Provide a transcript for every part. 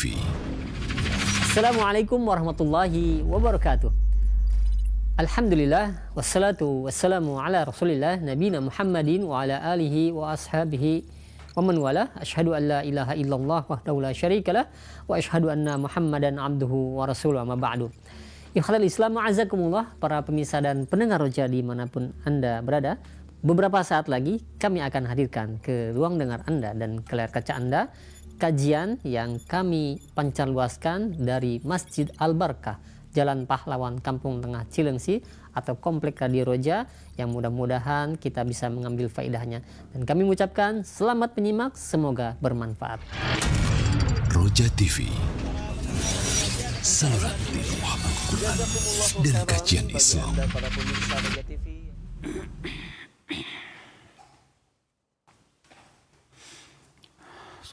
TV. Assalamualaikum warahmatullahi wabarakatuh. Alhamdulillah wassalatu wassalamu ala Rasulillah nabiyina Muhammadin wa ala alihi wa ashabihi wa man wala. Asyhadu an la ilaha illallah wahdahu la syarikalah wa asyhadu anna Muhammadan abduhu wa rasuluhu amma ba'du. Ikhwatal Islam a'azakumullah, para pemirsa dan pendengar Roja dimanapun Anda berada. Beberapa saat lagi kami akan hadirkan ke ruang dengar Anda dan ke layar kaca Anda kajian yang kami pancarluaskan dari Masjid Al-Barkah, Jalan Pahlawan, Kampung Tengah, Cilengsi, atau Komplek Radio Roja, yang mudah-mudahan kita bisa mengambil faedahnya. Dan kami mengucapkan selamat menyimak, semoga bermanfaat. Roja TV, saluran tilawahan Al-Quran dan kajian Islam.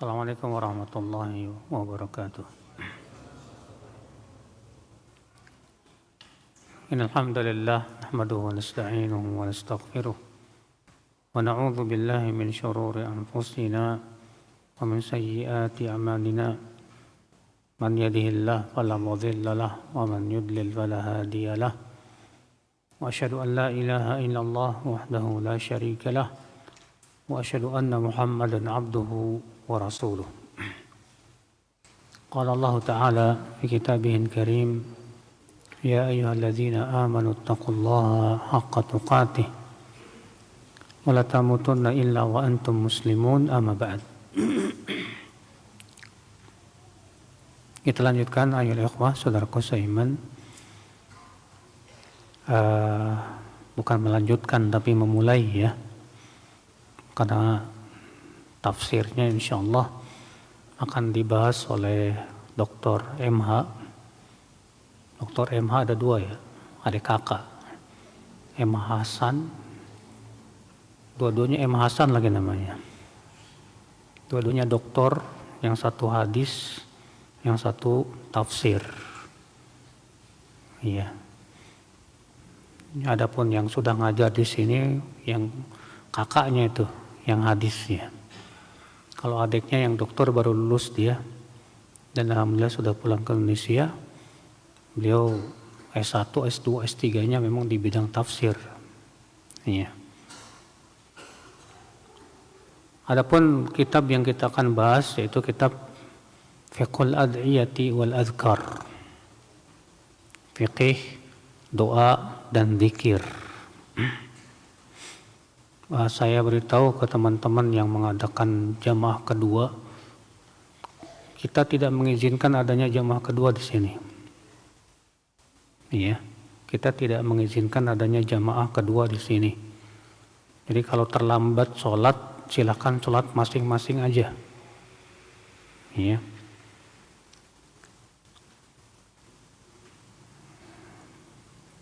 Assalamualaikum warahmatullahi wabarakatuh. Innal hamdalillah nahmaduhu wa nasta'inuhu wa nastaghfiruh wa na'udzu billahi min shururi anfusina wa min sayyiati a'malina. Man yahdihillahu fala mudilla lahu wa man yudlil fala hadiya lahu. Wa asyhadu an la ilaha illallah wahdahu la syarika lahu wa asyhadu anna Muhammadan abduhu wa rasuluh. Qala Allah Ta'ala fi kitabihil karim, ya ayyuhalladzina amanu taqullaha haqqa tuqatih wa la tamutunna illa wa antum muslimun, amma ba'd. Kita lanjutkan ayol ikhwah, saudaraku seiman. Bukan melanjutkan tapi memulai ya, karena tafsirnya insyaallah akan dibahas oleh Dr. MH. Dr. MH ada dua ya, adik kakak. MH Hasan, dua-duanya MH Hasan lagi namanya. Dua-duanya doktor, yang satu hadis, yang satu tafsir. Iya. Adapun yang sudah ngajar di sini, yang kakaknya itu, yang hadisnya. Kalau adiknya yang dokter baru lulus dia, dan alhamdulillah sudah pulang ke Indonesia. Beliau S1, S2, S3-nya memang di bidang tafsir. Iya. Adapun kitab yang kita akan bahas yaitu kitab Fiqhul Ad'iyati wal Adhkar. Fiqih, doa dan zikir. Saya beritahu ke teman-teman yang mengadakan jamaah kedua, kita tidak mengizinkan adanya jamaah kedua di sini. Iya, kita tidak mengizinkan adanya jamaah kedua di sini. Jadi kalau terlambat sholat, silakan sholat masing-masing aja. Iya.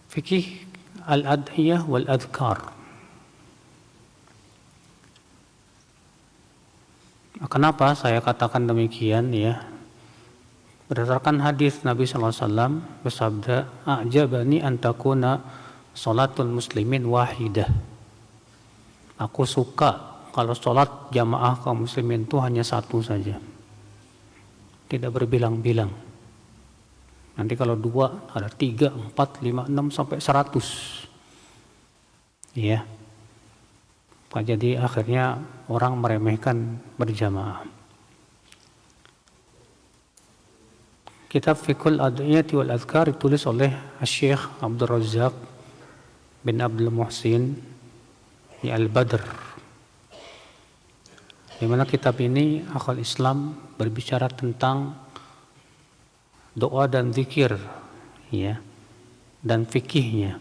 Fikih al-adhiyah wal adhkar. Kenapa saya katakan demikian ya? Berdasarkan hadis Nabi SAW bersabda, "A'jabani an takuna sholatul muslimin wahidah." Aku suka kalau sholat jamaah kaum muslimin itu hanya satu saja, tidak berbilang-bilang. Nanti kalau dua ada 3, 4, 5, 6 sampai 100. Ya. Jadi akhirnya orang meremehkan berjamaah. Kitab Fiqhul Ad'iyati wal Adhkar ditulis oleh Syekh Abdul Razzaq bin Abdul Muhsin di Al-Badr. Di mana kitab ini akal Islam berbicara tentang doa dan zikir ya, dan fikihnya.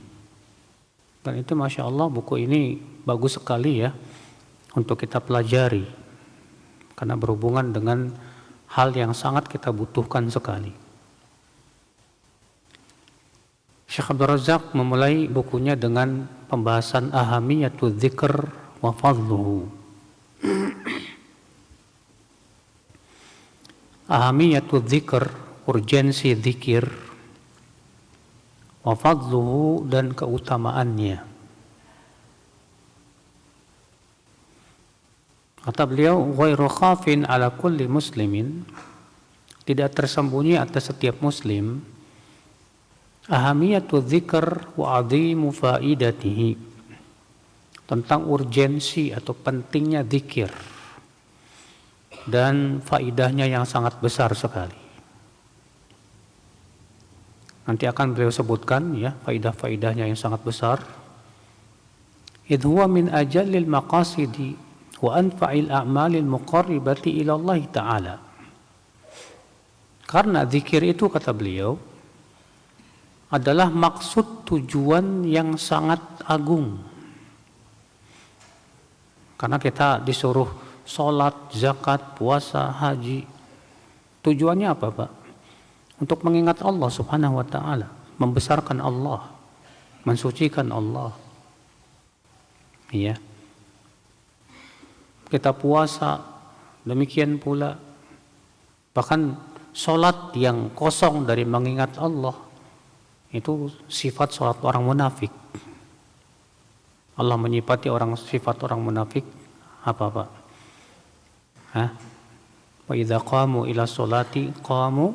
Dan itu Masya Allah, buku ini bagus sekali ya untuk kita pelajari, karena berhubungan dengan hal yang sangat kita butuhkan sekali. Syekh Abdul Razzaq memulai bukunya dengan pembahasan ahamiyatul dzikr wa fadluhu. Ahamiyatul dzikr, urgensi dzikir, wa fadluhu, dan keutamaannya. Kata beliau, ghairu khafin ala kulli muslimin, tidak tersembunyi atas setiap muslim ahamiyatu dzikr wa 'azimu faidatihi, tentang urgensi atau pentingnya zikir dan faidahnya yang sangat besar sekali. Nanti akan beliau sebutkan ya faidah-faidahnya yang sangat besar. Idh huwa min ajallil maqasidi wa anfa'il a'malil muqarribati ila Allah Ta'ala. Karena zikir itu, kata beliau, adalah maksud tujuan yang sangat agung. Karena kita disuruh sholat, zakat, puasa, haji. Tujuannya apa, Pak? Untuk mengingat Allah Subhanahu wa Ta'ala, membesarkan Allah, mensucikan Allah. Iya. Kita puasa, demikian pula. Bahkan sholat yang kosong dari mengingat Allah, itu sifat sholat orang munafik. Allah menyifati sifat orang munafik apa, Pak? Wa idza qamu ila sholati qamu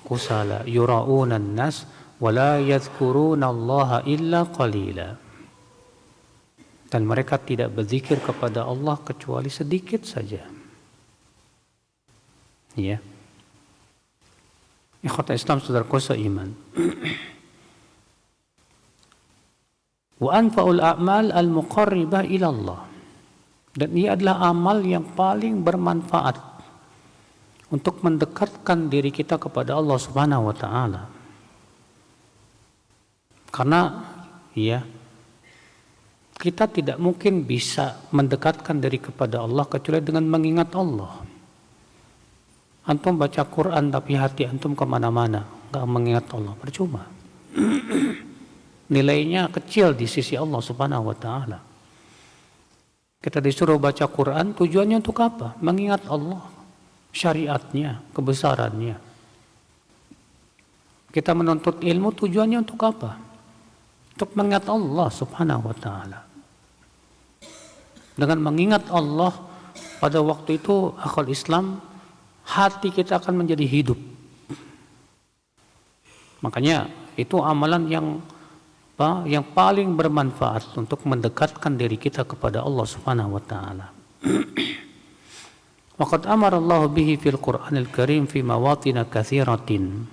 kusala yura'una an-nas wa la yadhkuruna Allah illa qalila. Dan mereka tidak berzikir kepada Allah kecuali sedikit saja. Ya. Ikhwata Islam, saudaraku seiman. Wa anfa'ul a'mal al-muqarribah ila Allah. Dan ia adalah amal yang paling bermanfaat untuk mendekatkan diri kita kepada Allah Subhanahu wa Ta'ala. Karena ya, kita tidak mungkin bisa mendekatkan diri kepada Allah kecuali dengan mengingat Allah. Antum baca Quran tapi hati antum kemana-mana, gak mengingat Allah, percuma. Nilainya kecil di sisi Allah Subhanahu wa Ta'ala. Kita disuruh baca Quran, tujuannya untuk apa? Mengingat Allah, syariatnya, kebesarannya. Kita menuntut ilmu, tujuannya untuk apa? Untuk mengingat Allah Subhanahu wa Ta'ala. Dengan mengingat Allah pada waktu itu, akhwal Islam, hati kita akan menjadi hidup. Makanya itu amalan yang paling bermanfaat untuk mendekatkan diri kita kepada Allah Subhanahu wa Ta'ala. Waqad amara Allah bihi fil Qur'anil Karim fi mawatin katsiratin.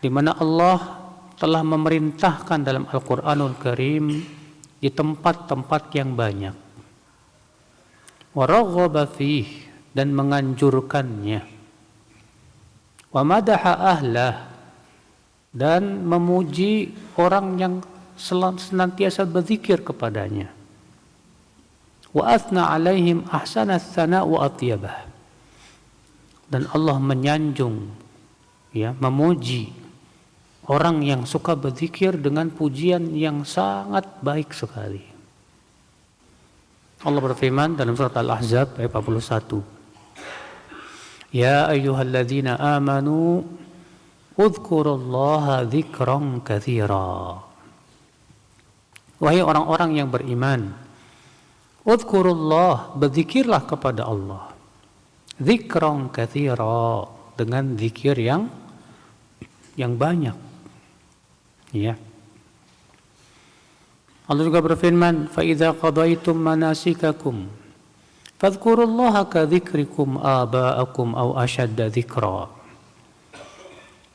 Di mana Allah telah memerintahkan dalam Al-Qur'anul Karim di tempat-tempat yang banyak. Wa raghaba fihi, dan menganjurkannya. Wa madaha ahlah, dan memuji orang yang senantiasa berzikir kepadanya. Wa athna alaihim ahsana tsana wa atyabah, dan Allah menyanjung, ya, memuji orang yang suka berzikir dengan pujian yang sangat baik sekali. Allah berfirman dalam surat Al-Ahzab ayat 41. Ya ayyuhalladzina amanu udhkurullaha dzikran katsira. Wahai orang-orang yang beriman, udhkurullah, berzikirlah kepada Allah. Dzikran katsira, dengan zikir yang banyak. Ya. Allah juga berfirman, fa idza qadaitum manasikakum fadhkurullaha ka dzikrikum aba'akum aw ashadda dzikra.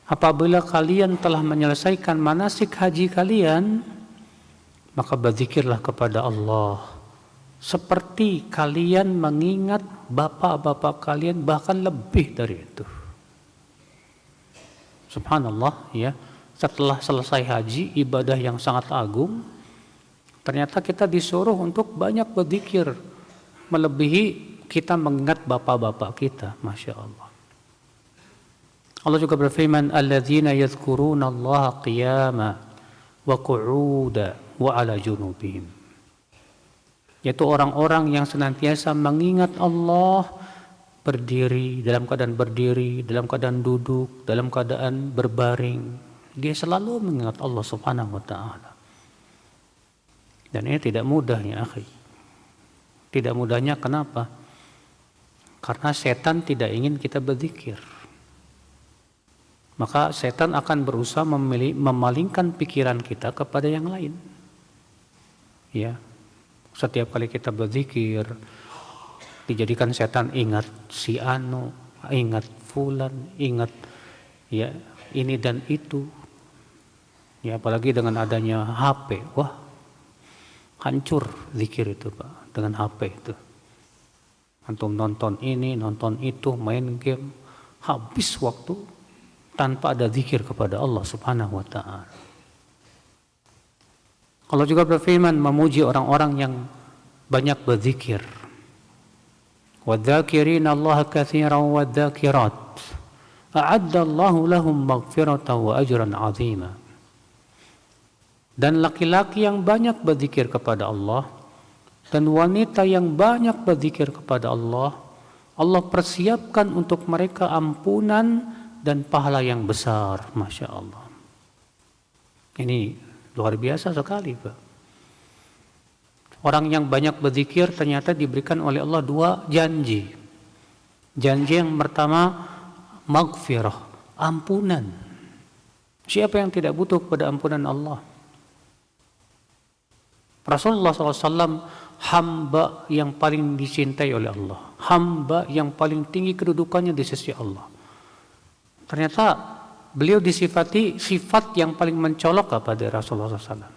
Apabila kalian telah menyelesaikan manasik haji kalian, maka berzikirlah kepada Allah seperti kalian mengingat bapak-bapak kalian, bahkan lebih dari itu. Subhanallah, ya. Setelah selesai haji, ibadah yang sangat agung, ternyata kita disuruh untuk banyak berzikir, melebihi kita mengingat bapak-bapak kita. Masya Allah. Allah juga berfirman, alladzina yadhkuruna Allah qiyama wa qu'uda wa ala junubihim. Yaitu orang-orang yang senantiasa mengingat Allah berdiri, dalam keadaan duduk, dalam keadaan berbaring. Dia selalu mengingat Allah Subhanahu wa Ta'ala. Dan ini tidak mudah, ya akhi. Tidak mudahnya kenapa? Karena setan tidak ingin kita berzikir. maka setan akan berusaha memalingkan pikiran kita kepada yang lain. Ya, setiap kali kita berzikir, dijadikan setan ingat si anu, ingat fulan, ingat ya ini dan itu. Ya, apalagi dengan adanya HP, wah hancur zikir itu Pak, dengan HP itu. Antum nonton ini, nonton itu, main game, habis waktu tanpa ada zikir kepada Allah Subhanahu wa ta'ala. Allah juga berfirman memuji orang-orang yang banyak berzikir. وَالذَّاكِرِينَ اللَّهَ كَثِيرًا وَالذَّاكِرَاتِ أَعَدَّ اللَّهُ لَهُمْ مَغْفِرَةً وَأَجْرًا عَظِيمًا. Dan laki-laki yang banyak berzikir kepada Allah dan wanita yang banyak berzikir kepada Allah, Allah persiapkan untuk mereka ampunan dan pahala yang besar. Masya Allah. Ini luar biasa sekali Pak. Orang yang banyak berzikir ternyata diberikan oleh Allah 2 janji. Janji yang pertama maghfirah, ampunan. Siapa yang tidak butuh kepada ampunan Allah? Rasulullah SAW hamba yang paling dicintai oleh Allah, hamba yang paling tinggi kedudukannya di sisi Allah. Ternyata beliau disifati sifat yang paling mencolok kepada Rasulullah SAW.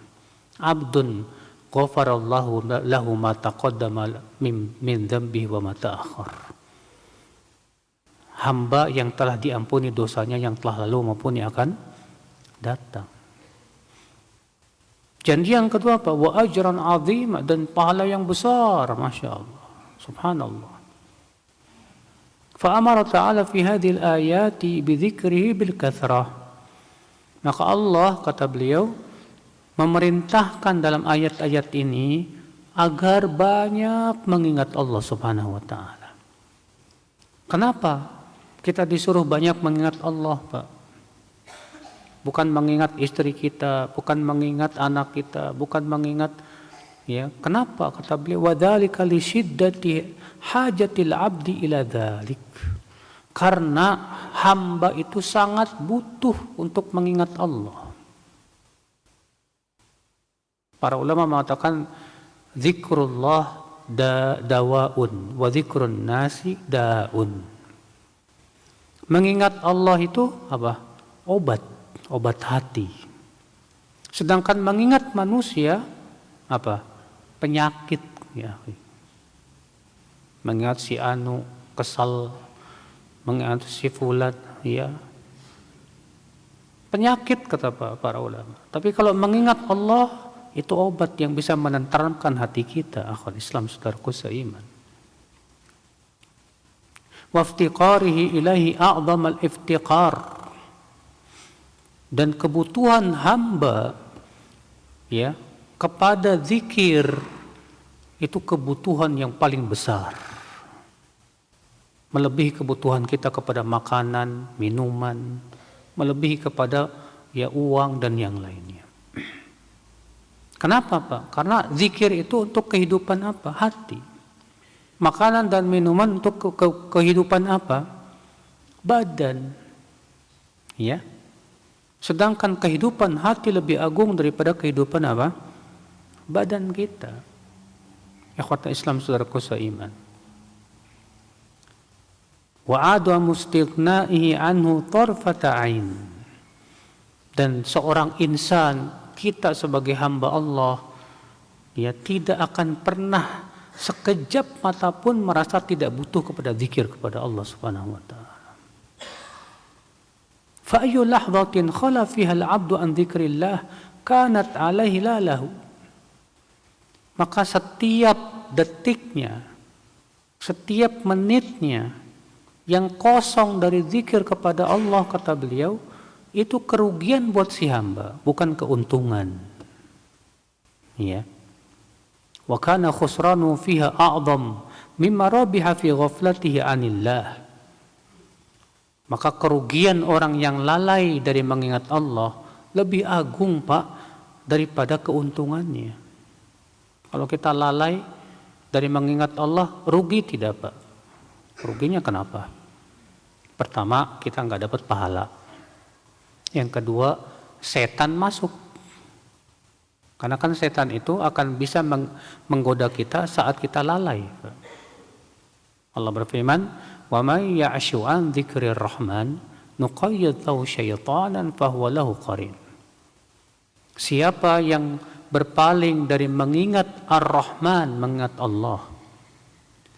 Abdun ghafarallahu lahu ma taqaddama min dzambihi wa ma ta'akhkhar. Hamba yang telah diampuni dosanya yang telah lalu maupun yang akan datang. Janji yang kedua apa? Wa ajran azim, dan pahala yang besar. Masya Allah. Subhanallah. Fa'amara ta'ala fi hadhil ayati bidzikrihi bil kathrah. Maka Allah, kata beliau, memerintahkan dalam ayat-ayat ini agar banyak mengingat Allah Subhanahu wa ta'ala. Kenapa kita disuruh banyak mengingat Allah, Pak? Bukan mengingat istri kita, bukan mengingat anak kita, bukan mengingat ya. Kenapa? Kata beliau, wadzalika li syiddati hajatil abdi ila dzalik. Karena hamba itu sangat butuh untuk mengingat Allah. Para ulama mengatakan zikrullah dawaun wa zikrun nasi daun. Mengingat Allah itu apa? Obat hati. Sedangkan mengingat manusia apa? Penyakit ya. Mengingat si anu kesal, mengingat si fulan ya. Penyakit kata para ulama. Tapi kalau mengingat Allah itu obat yang bisa menenteramkan hati kita, akhwat Islam saudaraku seiman. Waftiqarihi ilaihi a'zamal iftiqar. Dan kebutuhan hamba ya kepada zikir itu kebutuhan yang paling besar, melebihi kebutuhan kita kepada makanan, minuman, melebihi kepada ya uang dan yang lainnya. Kenapa Pak? Karena zikir itu untuk kehidupan apa? Hati. Makanan dan minuman untuk kehidupan apa? Badan. Ya. Sedangkan kehidupan hati lebih agung daripada kehidupan apa? Badan kita. Ikhwata Islam saudaraku seiman. Wa adu mustighna'ihi anhu tarfata ain. Dan seorang insan, kita sebagai hamba Allah, dia tidak akan pernah sekejap mata pun merasa tidak butuh kepada zikir kepada Allah Subhanahu wa taala. فَأَيُّ لَحْظَةٍ خَلَى فِيهَا الْعَبْدُ عَنْ ذِكْرِ اللَّهِ كَانَتْ عَلَيْهِ لَا لَهُ. Maka setiap detiknya, setiap menitnya yang kosong dari zikir kepada Allah, kata beliau, itu kerugian buat si hamba, bukan keuntungan. Ya. Wa kana khusranu fiha a'dham mimma rabiha fi ghaflatihi 'anillah. Maka kerugian orang yang lalai dari mengingat Allah lebih agung Pak daripada keuntungannya. Kalau kita lalai dari mengingat Allah, rugi tidak Pak? Ruginya kenapa? Pertama, kita nggak dapat pahala. Yang kedua, setan masuk. Karena kan setan itu akan bisa menggoda kita saat kita lalai. Allah berfirman, "Wa may ya'shu an dzikrir rahman nuqayyid lahu syaitanan fahuwa lahu qarin." Siapa yang berpaling dari mengingat Ar-Rahman, mengingat Allah,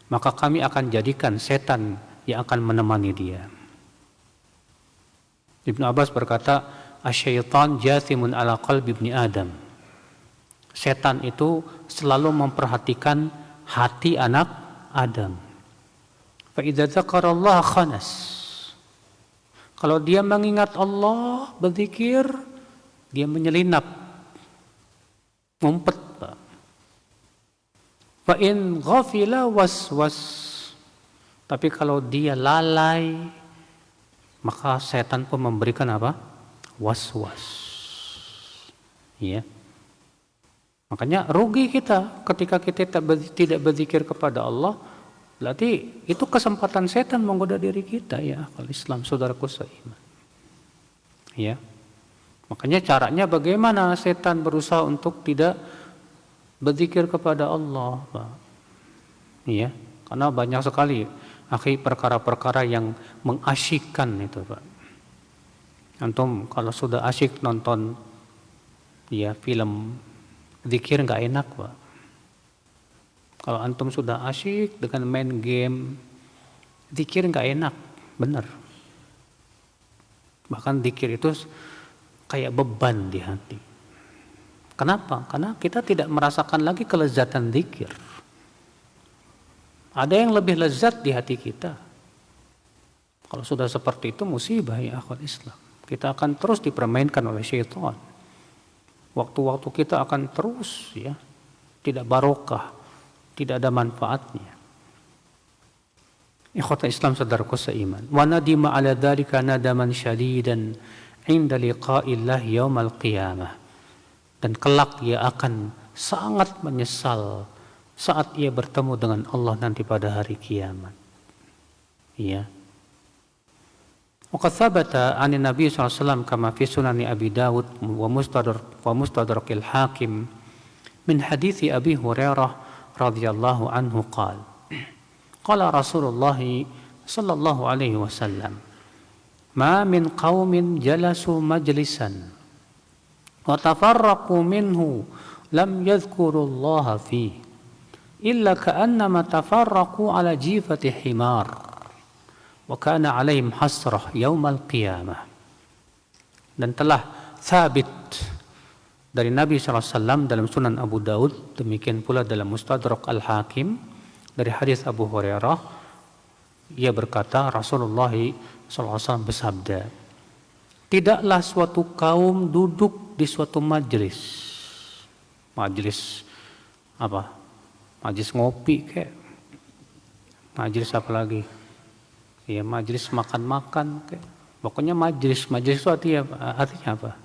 maka kami akan jadikan setan yang akan menemani dia. Ibnu Abbas berkata, "Asyaitan jathimun ala qalbi ibni Adam." Setan itu selalu memperhatikan hati anak Adam. Fa idza dzakarallaha khanas. Kalau dia mengingat Allah, berzikir, dia menyelinap, ngumpet. Fa in ghafila waswas. Tapi kalau dia lalai, maka setan pun memberikan apa? Was-was. Ya. Makanya rugi kita ketika kita tidak berzikir kepada Allah. Berarti itu kesempatan setan menggoda diri kita, ya akal Islam, saudaraku seiman. Ya. Makanya caranya bagaimana setan berusaha untuk tidak berzikir kepada Allah, Pak. Ya, karena banyak sekali perkara-perkara yang mengasyikkan itu, Pak. Antum kalau sudah asyik nonton ya film zikir nggak enak, Pak. Kalau antum sudah asyik dengan main game, zikir nggak enak, benar. Bahkan zikir itu kayak beban di hati. Kenapa? Karena kita tidak merasakan lagi kelezatan zikir. Ada yang lebih lezat di hati kita. Kalau sudah seperti itu musibah ya akhwat Islam. Kita akan terus dipermainkan oleh syaitan. Waktu-waktu kita akan terus ya tidak barokah, tidak ada manfaatnya. Ikhwata Islam saudaraku seiman. Wa nadima ala dzalika nadaman syadidan inda liqa'illah yaumal qiyamah. Dan kelak ia akan sangat menyesal saat ia bertemu dengan Allah nanti pada hari kiamat. Ya. Wa thabata 'an Nabi sallallahu alaihi wasallam kama fi Sunan Abi Dawud wa Mustadrakil Hakim min hadits Abi Hurairah radhiyallahu anhu qala qala Rasulullah sallallahu alaihi wasallam ma min qaumin jalasu majlisan wa tafarraqu minhu lam yadhkurullaha fihi illa ka'annama tafarraqu ala jifati himar wa kana alaihim hasrah yaumal qiyamah. Dan telah sabit dari Nabi SAW dalam Sunan Abu Daud, demikian pula dalam Mustadrak Al-Hakim dari hadis Abu Hurairah, ia berkata Rasulullah SAW bersabda, tidaklah suatu kaum duduk di suatu majelis apa? Majelis ngopi kayak, majelis apa lagi? Ya majelis makan-makan kayak. Pokoknya majelis itu artinya apa?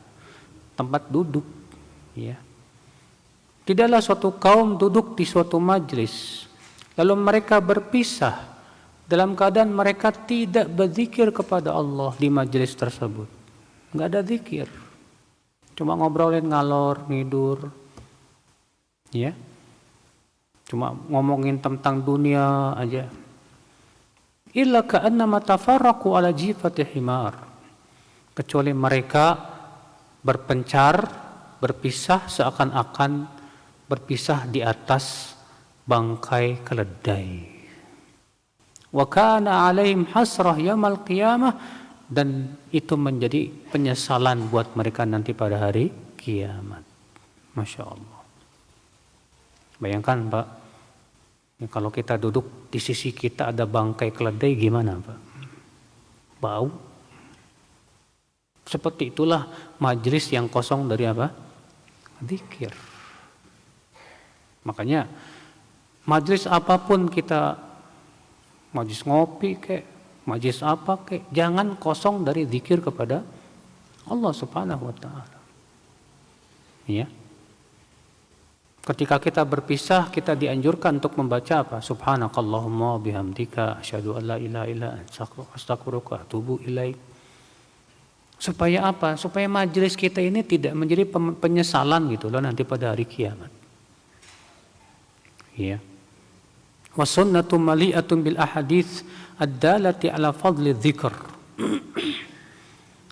Tempat duduk. Ya. Tidaklah suatu kaum duduk di suatu majelis, lalu mereka berpisah dalam keadaan mereka tidak berzikir kepada Allah di majelis tersebut. Enggak ada zikir. Cuma ngobrolin ngalor ngidur. Ya. Cuma ngomongin tentang dunia aja. Illa ka'annama tafarraqu ala jifati himar. Kecuali mereka berpisah seakan-akan berpisah di atas bangkai keledai. Wa kana 'alaihim hasrah yaumil qiyamah, dan itu menjadi penyesalan buat mereka nanti pada hari kiamat. Masya Allah. Bayangkan Pak, ya, kalau kita duduk di sisi kita ada bangkai keledai gimana Pak? Bau. Seperti itulah majelis yang kosong dari apa? Zikir. Makanya majelis apapun kita, majelis ngopi kek, majelis apa kek, jangan kosong dari zikir kepada Allah Subhanahu wa taala. Ya. Ketika kita berpisah, kita dianjurkan untuk membaca apa? Subhanakallahumma bihamdika asyhadu an la ilaha illa anta astaghfiruka wa atubu ilaik. Supaya apa? Supaya majelis kita ini tidak menjadi penyesalan gitu loh nanti pada hari kiamat. Ya. Wa sunnatu mali'atun bil ahadits ad-dalati ala fadli dzikr.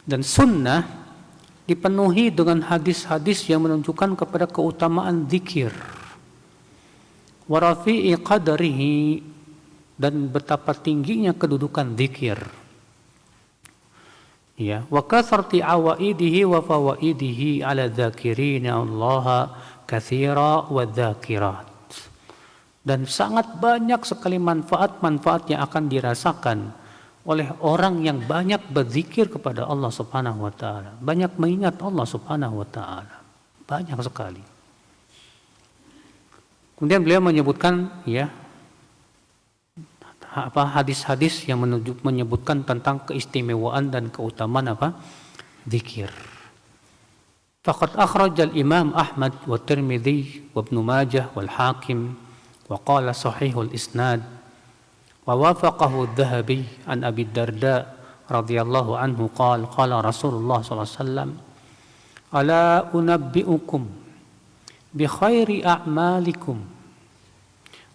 Dan sunnah dipenuhi dengan hadis-hadis yang menunjukkan kepada keutamaan zikir. Wa rafi'i qadarihi, dan betapa tingginya kedudukan zikir. Ya, wa kathrati awaidihi wa fawaidihi ala dzakirina Allah katsira wa dzakirat. Dan sangat banyak sekali manfaat-manfaat yang akan dirasakan oleh orang yang banyak berzikir kepada Allah Subhanahu wa taala, banyak mengingat Allah Subhanahu wa taala. Banyak sekali. Kemudian beliau menyebutkan ya hadis-hadis yang menyebutkan tentang keistimewaan dan keutamaan zikir. Faqad akhrajal Imam Ahmad wa Tirmidzi wa Ibnu Majah wal Hakim wa qala sahihul isnad wa wafaqahu adh-Dhahabi an Abi Darda radhiyallahu anhu qala Rasulullah sallallahu alaihi wasallam ala unabbiukum bi khairi a'malikum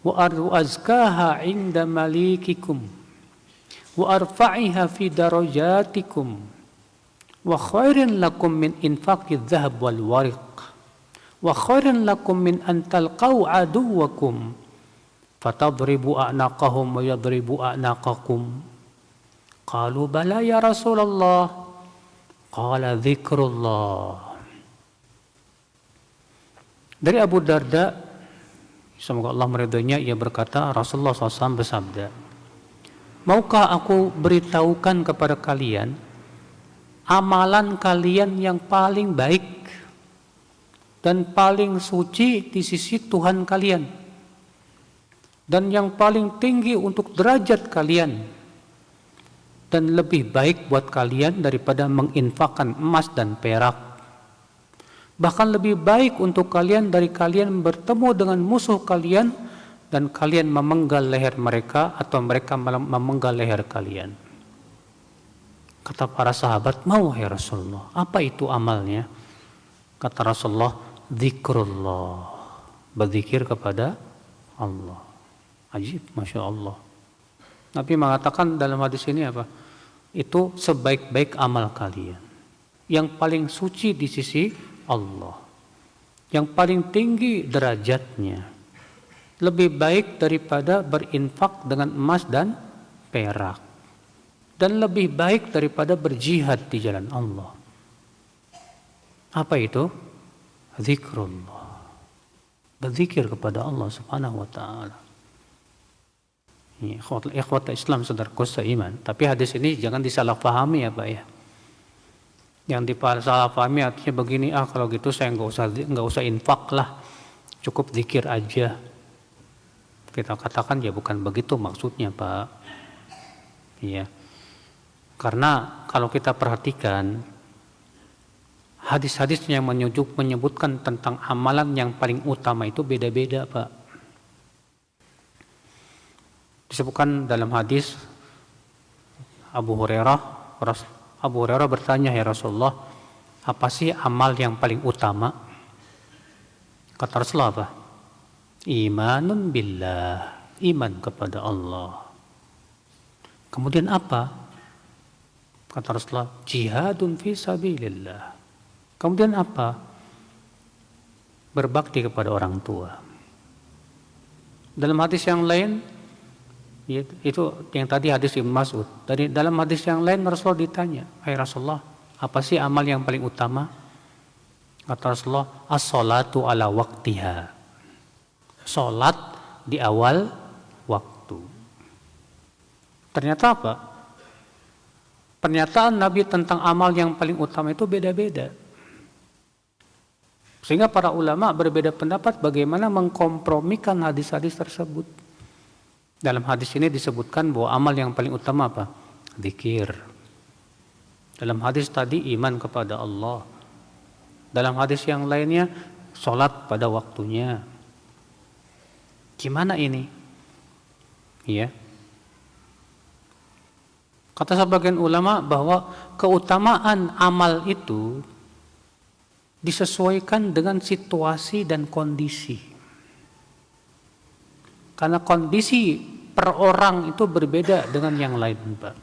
wa azkaha 'inda malikikum wa arfa'iha fi darajatikum wa khairin lakum min infaqi dhahab wal wariq wa khairin lakum min an talqaw aduwakum fatadribu a'naqahum wa yadribu a'naqakum. Qalu bala ya Rasulullah. Qala dzikrullah. Dari Abu Darda, semoga Allah meridhoinya, ia berkata, Rasulullah SAW bersabda, maukah aku beritahukan kepada kalian amalan kalian yang paling baik dan paling suci di sisi Tuhan kalian dan yang paling tinggi untuk derajat kalian dan lebih baik buat kalian daripada menginfakkan emas dan perak. Bahkan lebih baik untuk kalian dari kalian bertemu dengan musuh kalian dan kalian memenggal leher mereka atau mereka memenggal leher kalian. Kata para sahabat, mau ya Rasulullah. Apa itu amalnya? Kata Rasulullah, zikrullah. Berzikir kepada Allah. Ajib, Masya Allah. Nabi mengatakan dalam hadis ini apa? Itu sebaik-baik amal kalian. Yang paling suci di sisi Allah, yang paling tinggi derajatnya, lebih baik daripada berinfak dengan emas dan perak, dan lebih baik daripada berjihad di jalan Allah. Apa itu? Zikrullah. Berzikir kepada Allah Subhanahu wa taala. Ini ikhwat Islam saudaraku seiman, tapi hadis ini jangan disalahpahami ya Pak ya. Yang disalahpahami artinya begini, kalau gitu saya nggak usah infak lah, cukup zikir aja. Kita katakan ya bukan begitu maksudnya Pak. Iya. Karena kalau kita perhatikan hadis-hadis yang menyebutkan tentang amalan yang paling utama itu beda-beda Pak. Disebutkan dalam hadis Abu Hurairah bertanya, ya Rasulullah, apa sih amal yang paling utama? Kata Rasulullah apa? Imanun billah, iman kepada Allah. Kemudian apa? Kata Rasulullah, jihadun fi sabilillah. Kemudian apa? Berbakti kepada orang tua. Dalam hadis yang lain, itu yang tadi hadis Ibnu Mas'ud. Dalam hadis yang lain Rasulullah ditanya, hai Rasulullah, apa sih amal yang paling utama? Kata Rasulullah, as-salatu ala waqtiha. Salat di awal waktu. Ternyata apa? Pernyataan Nabi tentang amal yang paling utama itu beda-beda. Sehingga para ulama berbeda pendapat bagaimana mengkompromikan hadis-hadis tersebut. Dalam hadis ini disebutkan bahwa amal yang paling utama apa? Zikir. Dalam hadis tadi iman kepada Allah. Dalam hadis yang lainnya salat pada waktunya. Gimana ini? Ya. Kata sebagian ulama bahwa keutamaan amal itu disesuaikan dengan situasi dan kondisi. Karena kondisi per orang itu berbeda dengan yang lain, Pak.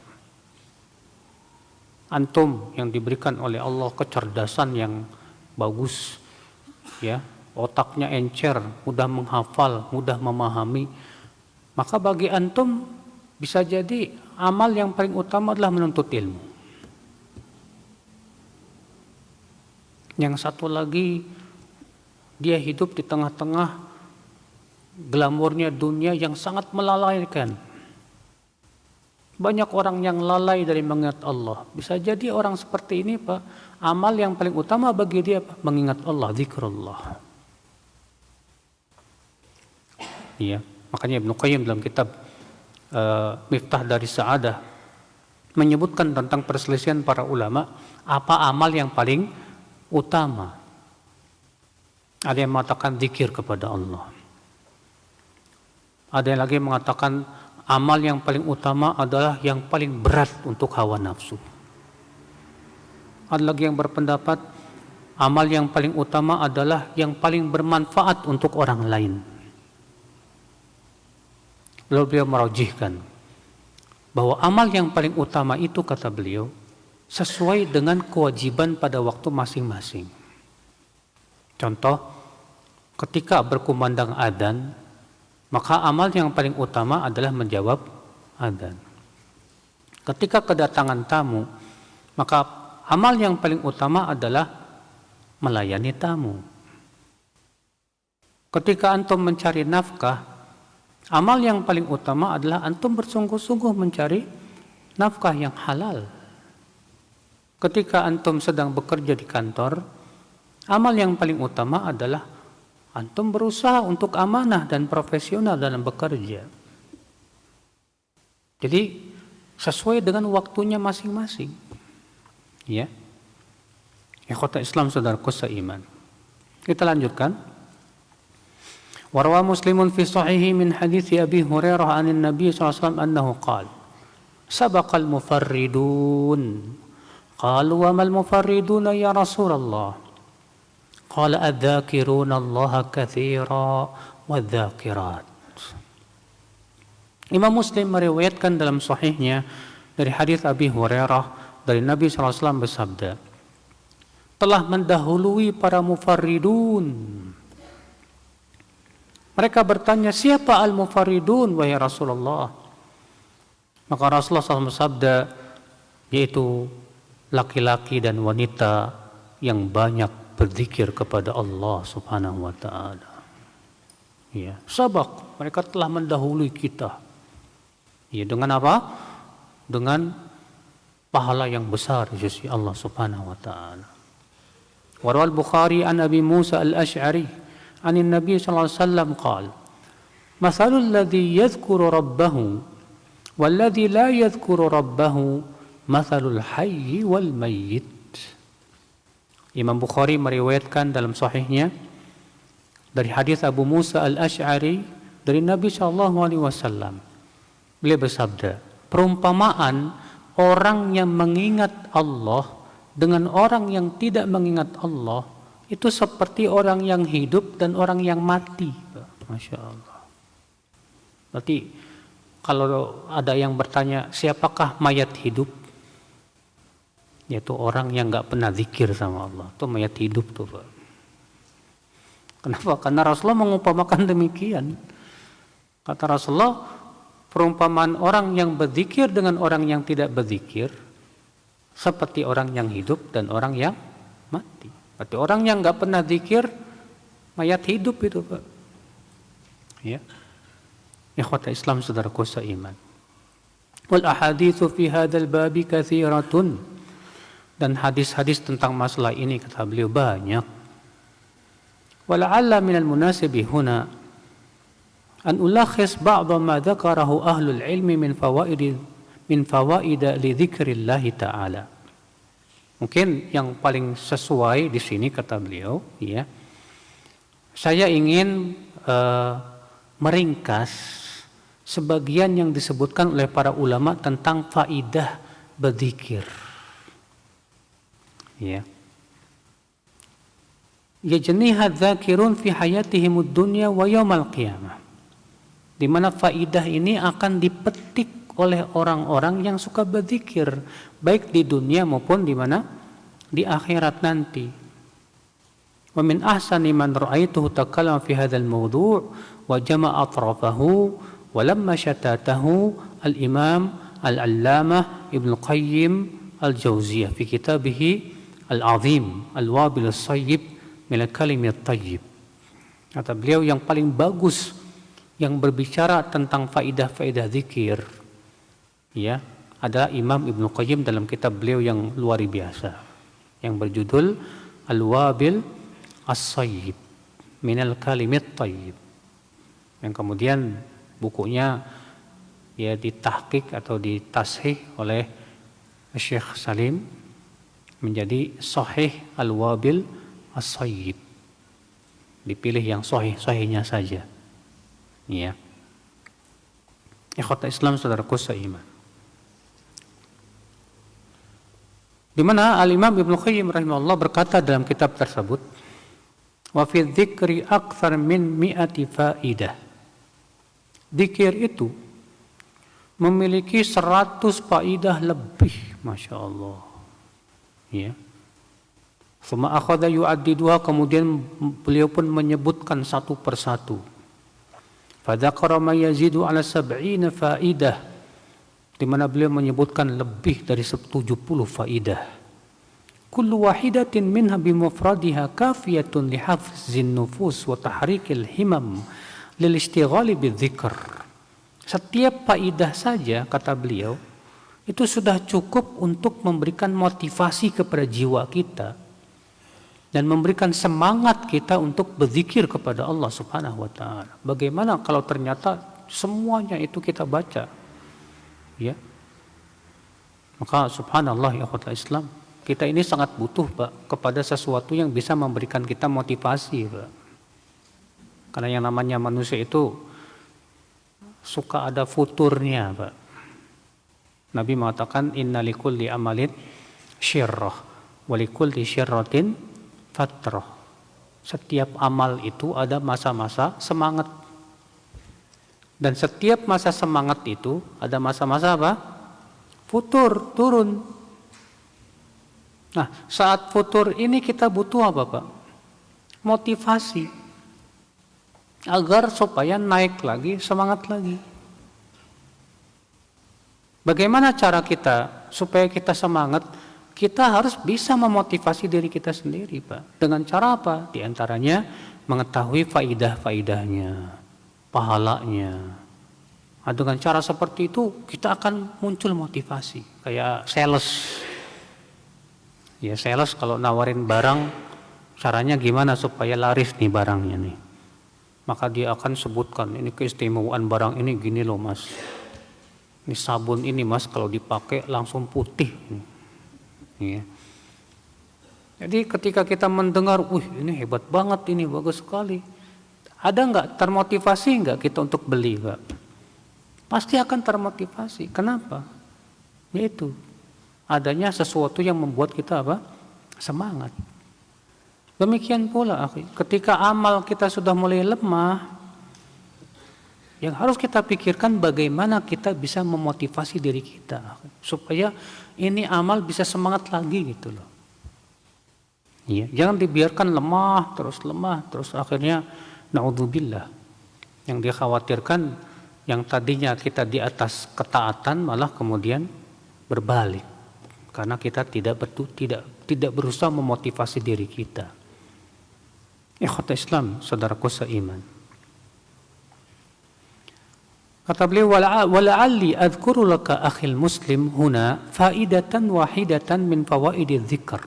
Antum yang diberikan oleh Allah kecerdasan yang bagus, ya, otaknya encer, mudah menghafal, mudah memahami, maka bagi antum bisa jadi amal yang paling utama adalah menuntut ilmu. Yang satu lagi, dia hidup di tengah-tengah glamornya dunia yang sangat melalaikan. Banyak orang yang lalai dari mengingat Allah. Bisa jadi orang seperti ini, Pak, amal yang paling utama bagi dia, Pak, mengingat Allah, zikrullah. Iya, makanya Ibnu Qayyim dalam kitab Miftah dari Sa'adah menyebutkan tentang perselisihan para ulama, apa amal yang paling utama. Ada yang mengatakan zikir kepada Allah. Ada yang lagi mengatakan amal yang paling utama adalah yang paling berat untuk hawa nafsu. Ada lagi yang berpendapat amal yang paling utama adalah yang paling bermanfaat untuk orang lain. Lalu beliau merajihkan bahwa amal yang paling utama itu, kata beliau, sesuai dengan kewajiban pada waktu masing-masing. Contoh, ketika berkumandang adzan, maka amal yang paling utama adalah menjawab adzan. Ketika kedatangan tamu, maka amal yang paling utama adalah melayani tamu. Ketika antum mencari nafkah, amal yang paling utama adalah antum bersungguh-sungguh mencari nafkah yang halal. Ketika antum sedang bekerja di kantor, amal yang paling utama adalah antum berusaha untuk amanah dan profesional dalam bekerja. Jadi sesuai dengan waktunya masing-masing. Ya. Ikhwata Islam, saudaraku seiman. Kita lanjutkan. Wa rawa Muslimun fi sahihi min hadits Abi Hurairah 'anil Nabi sallallahu alaihi wasallam annahu qala sabaqal mufarridun. Qalu wa mal mufarridun ya Rasulullah? Qala adz-dzakiruna Allah katsira wadz-dzakirat. Imam Muslim meriwayatkan dalam sahihnya dari hadis Abi Hurairah dari Nabi SAW bersabda, telah mendahului para mufarridun. Mereka bertanya, siapa al-mufarridun wahai Rasulullah? Maka Rasulullah SAW bersabda, yaitu laki-laki dan wanita yang banyak berzikir kepada Allah Subhanahu wa taala. Ya, sabaq, mereka telah mendahului kita. Ya, dengan apa? Dengan pahala yang besar di sisi Allah Subhanahu wa taala. Wa rawal Bukhari an Abi Musa al-Asy'ari an Nabi sallallahu alaihi wasallam qala mathalul ladzi yadhkuru rabbahu wal ladzi la yadhkuru rabbahu mathalul hayyi wal mayyit. Imam Bukhari meriwayatkan dalam sahihnya dari hadis Abu Musa al-Asy'ari dari Nabi SAW. Beliau bersabda, perumpamaan orang yang mengingat Allah dengan orang yang tidak mengingat Allah itu seperti orang yang hidup dan orang yang mati. Masya Allah. Berarti kalau ada yang bertanya, siapakah mayat hidup? Yaitu orang yang nggak pernah zikir sama Allah. Itu mayat hidup tuh, Pak. Kenapa? Karena Rasulullah mengumpamakan demikian. Kata Rasulullah, perumpamaan orang yang berzikir dengan orang yang tidak berzikir seperti orang yang hidup dan orang yang mati. Berarti orang yang nggak pernah zikir mayat hidup itu, Pak. Ya. Ikhwata Islam, saudaraku seiman. Wal ahaditsu fi hadzal babi katsiratun. Dan hadis-hadis tentang masalah ini, kata beliau, banyak. Wala'alla minal munasibi huna an ulakhis ba'dha ma dzakarahu ahlul ilmi min fawaid li dzikrillah ta'ala. Mungkin yang paling sesuai di sini, kata beliau, ya. Saya ingin meringkas sebagian yang disebutkan oleh para ulama tentang faidah berzikir. Ya. Yajniha dzakirun fi hayatihimud dunya wa yaumal qiyamah. Di mana faidah ini akan dipetik oleh orang-orang yang suka berzikir, baik di dunia maupun di mana? Di akhirat nanti. Wa min ahsani man ra'aituhu takallama fi hadzal mawdu' wa jama'a atrafahu wa lamma shatatahu al-imam al-allamah Ibnu Qayyim al-Jauziyah fi kitabih al-azim al-wabil as-sayyib min al-kalim at-tayyib. Kata beliau yang paling bagus yang berbicara tentang faidah-faidah zikir, ya, adalah Imam Ibnu Qayyim dalam kitab beliau yang luar biasa yang berjudul Al-Wabil As-Sayyib Minal Kalimit Tayyib, yang kemudian bukunya ya ditahqiq atau ditashih oleh Syekh Salim menjadi Sahih Al-Wabil As-Sayyib, dipilih yang sahihnya saja. Ya. Ikhwata Islam, saudaraku seiman. Di mana Al-Imam Ibnu Qayyim rahimahullah berkata dalam kitab tersebut, wa fi dzikri aktsar min mi'ati faidah. Zikir itu memiliki 100 faidah lebih, Masya Allah. Ya. Suma akhadha yu'addiduha, kemudian beliau pun menyebutkan satu persatu. Fadzakara ma yazidu ala 70 faidah, di mana beliau menyebutkan lebih dari 70 faidah. Kullu wahidatin minha bimufradiha kafiyatun li hafzin nufus wa tahrikil himam lil istighali bidzikr. Setiap faidah saja, kata beliau, itu sudah cukup untuk memberikan motivasi kepada jiwa kita dan memberikan semangat kita untuk berzikir kepada Allah Subhanahu wa taala. Bagaimana kalau ternyata semuanya itu kita baca? Ya. Maka subhanallah ya akhwatul Islam, kita ini sangat butuh, Pak, kepada sesuatu yang bisa memberikan kita motivasi, Pak. Karena yang namanya manusia itu suka ada futurnya, Pak. Nabi mengatakan inna likulli amalin syirrah wa likulli syirratin fatrah. Setiap amal itu ada masa-masa semangat. Dan setiap masa semangat itu ada masa-masa apa? Futur, turun. Nah, saat futur ini kita butuh apa, Pak? Motivasi. Agar supaya naik lagi, semangat lagi. Bagaimana cara kita supaya kita semangat? Kita harus bisa memotivasi diri kita sendiri, Pak. Dengan cara apa? Di antaranya mengetahui faidah-faidahnya, pahalanya. Nah, dengan cara seperti itu kita akan muncul motivasi. Kayak sales. Ya, sales kalau nawarin barang, caranya gimana supaya laris nih barangnya nih. Maka dia akan sebutkan, ini keistimewaan barang ini gini loh, Mas. Ini sabun ini, Mas, kalau dipakai langsung putih. Ya. Jadi ketika kita mendengar, ini hebat banget, ini bagus sekali. Ada nggak termotivasi nggak kita untuk beli, Pak? Pasti akan termotivasi. Kenapa? Yaitu adanya sesuatu yang membuat kita apa? Semangat. Demikian pula, ketika amal kita sudah mulai lemah, yang harus kita pikirkan bagaimana kita bisa memotivasi diri kita supaya ini amal bisa semangat lagi gitu loh. Ya, jangan dibiarkan lemah terus akhirnya naudzubillah. Yang dikhawatirkan yang tadinya kita di atas ketaatan malah kemudian berbalik karena kita tidak berusaha memotivasi diri kita. Ikhwata Islam, saudaraku seiman. Kata beliau, wala'alli adhkuru laka akhil muslim huna faidatan wahidatan min fawaididz dzikr.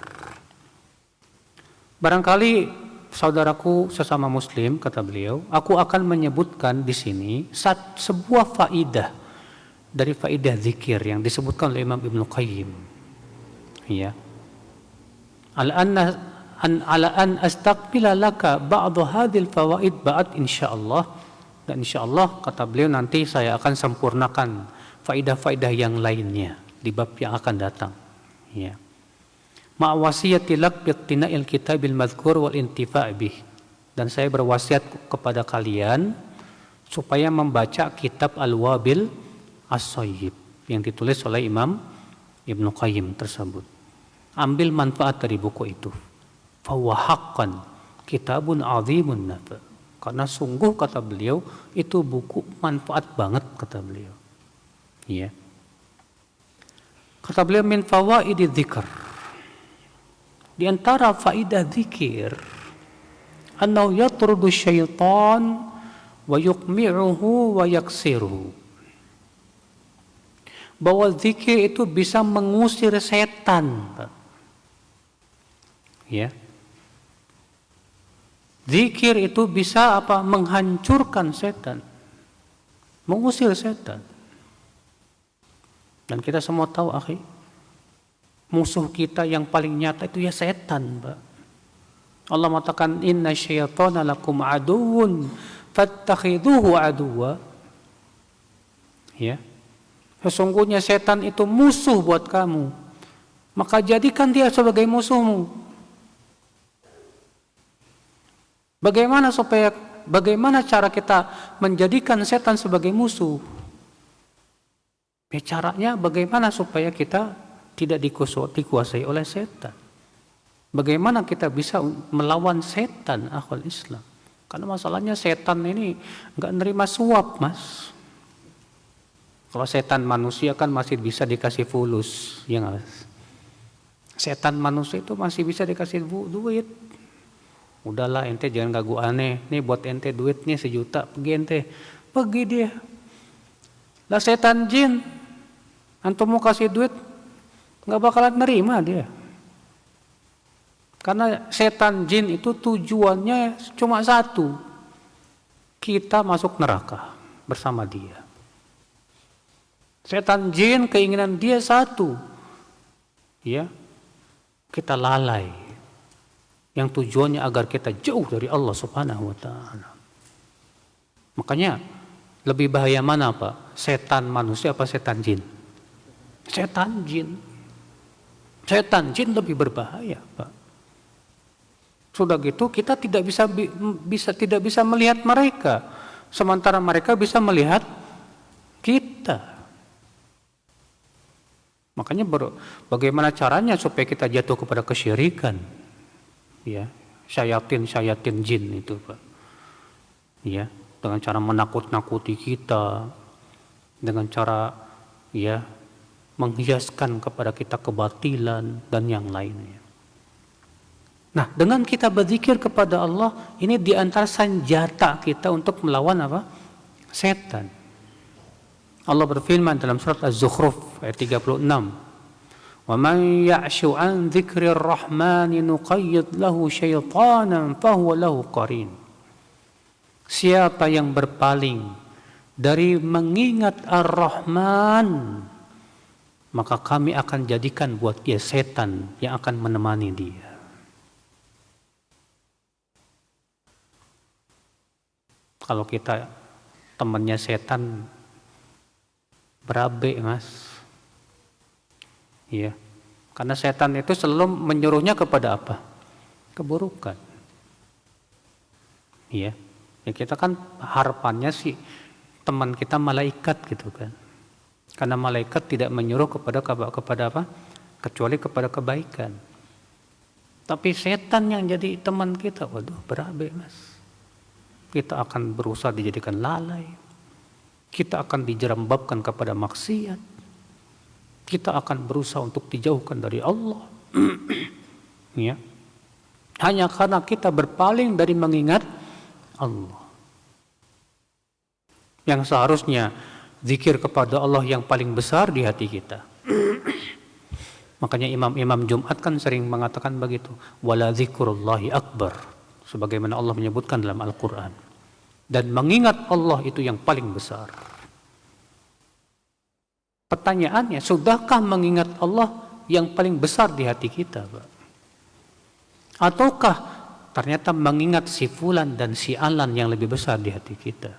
Barangkali saudaraku sesama muslim, kata beliau, aku akan menyebutkan di sini sebuah faidah dari faidah zikir yang disebutkan oleh Imam Ibnu Qayyim. Ya. Ala an astaqbila laka ba'd hadhil fawaid ba'd insyaallah Dan insya Allah kata beliau nanti saya akan sempurnakan faidah-faidah yang lainnya di bab yang akan datang. Ya. Ma'wasiyati lak biqtina'il kitabil madhkur wal intifa' bih. Dan saya berwasiat kepada kalian supaya membaca kitab Al-Wabil As-Sayyib yang ditulis oleh Imam Ibnu Qayyim tersebut. Ambil manfaat dari buku itu. Fahuwa haqqan kitabun azimun nafa'. Karena sungguh kata beliau itu buku manfaat banget kata beliau. Ya. Kata beliau min fawaidi dzikr. Di antara faidah zikir annahu yatrudu syaitan wa yuqmi'uhu wa yaksiruhu. Bahwa zikir itu bisa mengusir setan. Ya. Zikir itu bisa apa? Menghancurkan setan. Mengusir setan. Dan kita semua tahu, akhi, musuh kita yang paling nyata itu ya setan, Pak. Allah mengatakan inna syaitana lakum aduwwun fattakhidhuhu aduwwa. Ya. Sesungguhnya setan itu musuh buat kamu. Maka jadikan dia sebagai musuhmu. Bagaimana cara kita menjadikan setan sebagai musuh? Ya, caranya bagaimana supaya kita tidak dikuasai oleh setan? Bagaimana kita bisa melawan setan, akhwal Islam? Karena masalahnya setan ini nggak nerima suap, Mas. Kalau setan manusia kan masih bisa dikasih fulus, ya nggak? Setan manusia itu masih bisa dikasih duit. Udahlah ente jangan ganggu aneh. Nih buat ente duitnya 1 juta. Pergi ente. Pergi dia. Lah setan jin. Antum mau kasih duit. Gak bakalan nerima dia. Karena setan jin itu tujuannya cuma satu. Kita masuk neraka bersama dia. Setan jin keinginan dia satu. Ya. Kita lalai. Yang tujuannya agar kita jauh dari Allah Subhanahu wa taala. Makanya lebih bahaya mana, Pak? Setan manusia apa setan jin? Setan jin. Setan jin lebih berbahaya, Pak. Sudah gitu kita tidak bisa melihat mereka, sementara mereka bisa melihat kita. Makanya bagaimana caranya supaya kita jatuh kepada kesyirikan? Ya, syayatin jin itu, Pak. Ya, dengan cara menakut-nakuti kita, dengan cara ya menghiaskan kepada kita kebatilan dan yang lainnya. Nah, dengan kita berzikir kepada Allah, ini di antara senjata kita untuk melawan apa? Setan. Allah berfirman dalam surat Az-Zukhruf ayat 36. وَمَنْ يَعْشُ عَنْ ذِكْرِ الرَّحْمَنِ نُقَيِّضْ لَهُ شَيْطَانًا فَهُوَ لَهُ قَرِينٌ. Siapa yang berpaling dari mengingat Ar-Rahman, maka kami akan jadikan buat dia setan yang akan menemani dia. Kalau kita temannya setan, berabe, Mas. Ya, karena setan itu selalu menyuruhnya kepada apa? Keburukan. Ya, kita kan harapannya sih teman kita malaikat gitu kan. Karena malaikat tidak menyuruh kepada apa? Kecuali kepada kebaikan. Tapi setan yang jadi teman kita, waduh, berabe, Mas. Kita akan berusaha dijadikan lalai. Kita akan dijerembabkan kepada maksiat. Kita akan berusaha untuk dijauhkan dari Allah. Ya. Hanya karena kita berpaling dari mengingat Allah. Yang seharusnya zikir kepada Allah yang paling besar di hati kita. Makanya imam-imam Jumat kan sering mengatakan begitu. Wala dzikrullahi akbar. Sebagaimana Allah menyebutkan dalam Al-Quran. Dan mengingat Allah itu yang paling besar. Pertanyaannya, sudahkah mengingat Allah yang paling besar di hati kita, Pak? Ataukah ternyata mengingat si fulan dan si alan yang lebih besar di hati kita?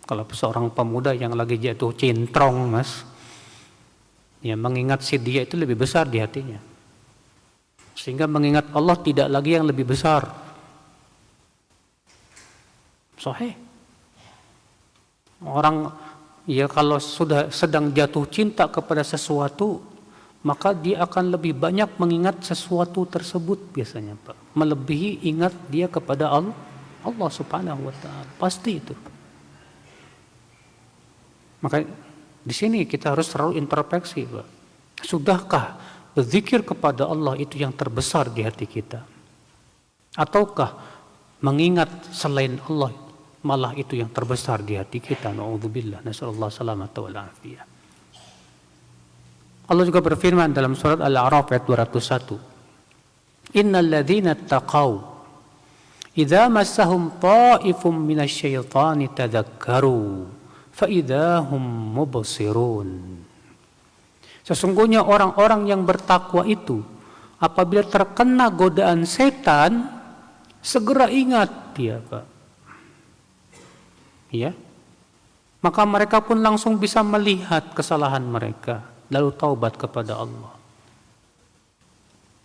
Kalau seorang pemuda yang lagi jatuh cintrong, Mas, ya mengingat si dia itu lebih besar di hatinya. Sehingga mengingat Allah tidak lagi yang lebih besar. Sahih. Orang ya kalau sudah sedang jatuh cinta kepada sesuatu, maka dia akan lebih banyak mengingat sesuatu tersebut biasanya, Pak. Melebihi ingat dia kepada Allah Subhanahu wa taala. Pasti itu. Maka di sini kita harus selalu introspeksi, Pak. Sudahkah berzikir kepada Allah itu yang terbesar di hati kita? Ataukah mengingat selain Allah malah itu yang terbesar di hati kita? Na'udzubillah, nasallallahu salamata wal afiyah. Allah juga berfirman dalam surat Al-A'raf ayat 201. Innal ladzina taqaw idza massahum ta'ifum minasyaitani tadzakkaru fa'idahum mubsirun. Sesungguhnya orang-orang yang bertakwa itu apabila terkena godaan setan segera ingat dia, Pak. Ya. Maka mereka pun langsung bisa melihat kesalahan mereka lalu taubat kepada Allah.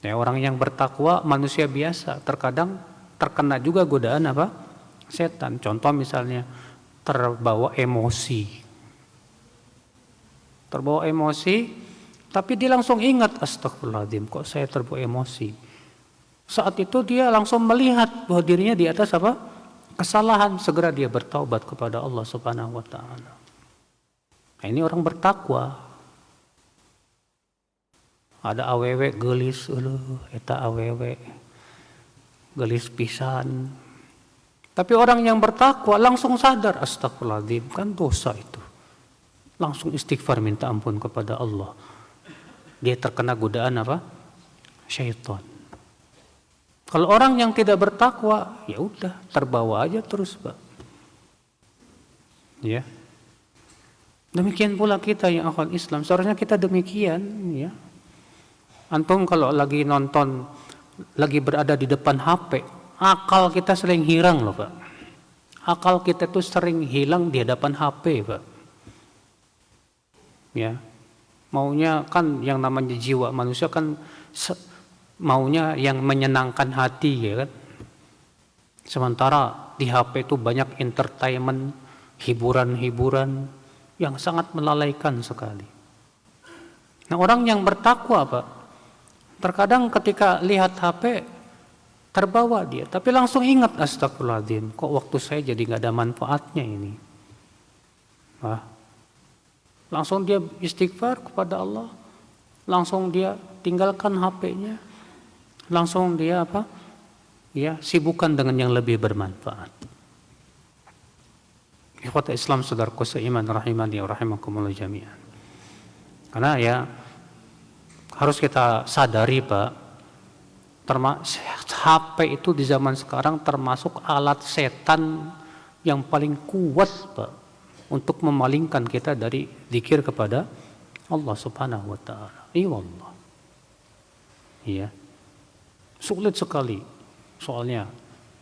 Ya, orang yang bertakwa manusia biasa terkadang terkena juga godaan apa? Setan. Contoh misalnya terbawa emosi, tapi dia langsung ingat, astagfirullahaladzim, kok saya terbawa emosi. Saat itu dia langsung melihat bahwa dirinya di atas apa? Kesalahan, segera dia bertaubat kepada Allah Subhanahu wa taala. Nah, ini orang bertakwa. Ada awewe gelis, eta awewe gelis pisan. Tapi orang yang bertakwa langsung sadar, astagfirullahaladzim, kan dosa itu. Langsung istighfar minta ampun kepada Allah. Dia terkena godaan apa? Syaitan. Kalau orang yang tidak bertakwa, ya udah terbawa aja terus, Pak. Ya. Demikian pula kita yang akal Islam, seharusnya kita demikian, ya. Antum kalau lagi nonton, lagi berada di depan HP, akal kita sering hilang loh, Pak. Akal kita tuh sering hilang di hadapan HP, Pak. Ya. Maunya kan yang namanya jiwa manusia kan maunya yang menyenangkan hati, ya kan. Sementara di HP itu banyak entertainment, hiburan-hiburan yang sangat melalaikan sekali. Nah, orang yang bertakwa, Pak, terkadang ketika lihat HP terbawa dia, tapi langsung ingat, astagfirullahaladzim, kok waktu saya jadi nggak ada manfaatnya ini. Wah, langsung dia istighfar kepada Allah, langsung dia tinggalkan HP-nya, langsung dia apa? Ya, sibukkan dengan yang lebih bermanfaat. Ikhwata Islam, saudaraku seiman, rahimani wa rahimakumullah jami'an. Karena ya harus kita sadari, Pak, HP itu di zaman sekarang termasuk alat setan yang paling kuat, Pak, untuk memalingkan kita dari zikir kepada Allah Subhanahu wa taala. Wallah. Iya. Sulit sekali. Soalnya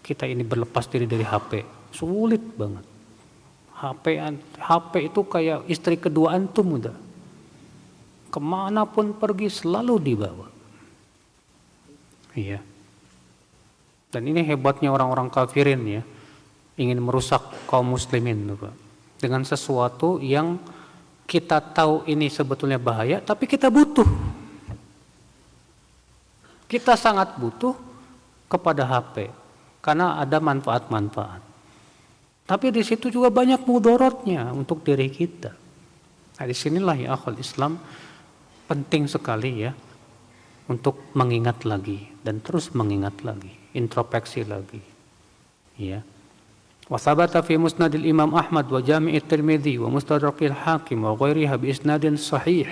kita ini berlepas diri dari HP. Sulit banget. HP itu kayak istri kedua antum udah. Kemanapun pergi selalu dibawa. Iya. Dan ini hebatnya orang-orang kafirin, ya, ingin merusak kaum muslimin, Pak, dengan sesuatu yang kita tahu ini sebetulnya bahaya, tapi kita butuh. Kita sangat butuh kepada HP karena ada manfaat-manfaat. Tapi di situ juga banyak mudaratnya untuk diri kita. Nah, disinilah ya akhwal Islam penting sekali, ya, untuk mengingat lagi dan terus mengingat lagi, introspeksi lagi, ya. Wa thabata fi musnad al-Imam Ahmad wa Jami' at-Tirmidzi wa Mustadrak al-Hakim wa ghairiha bi isnadin sahih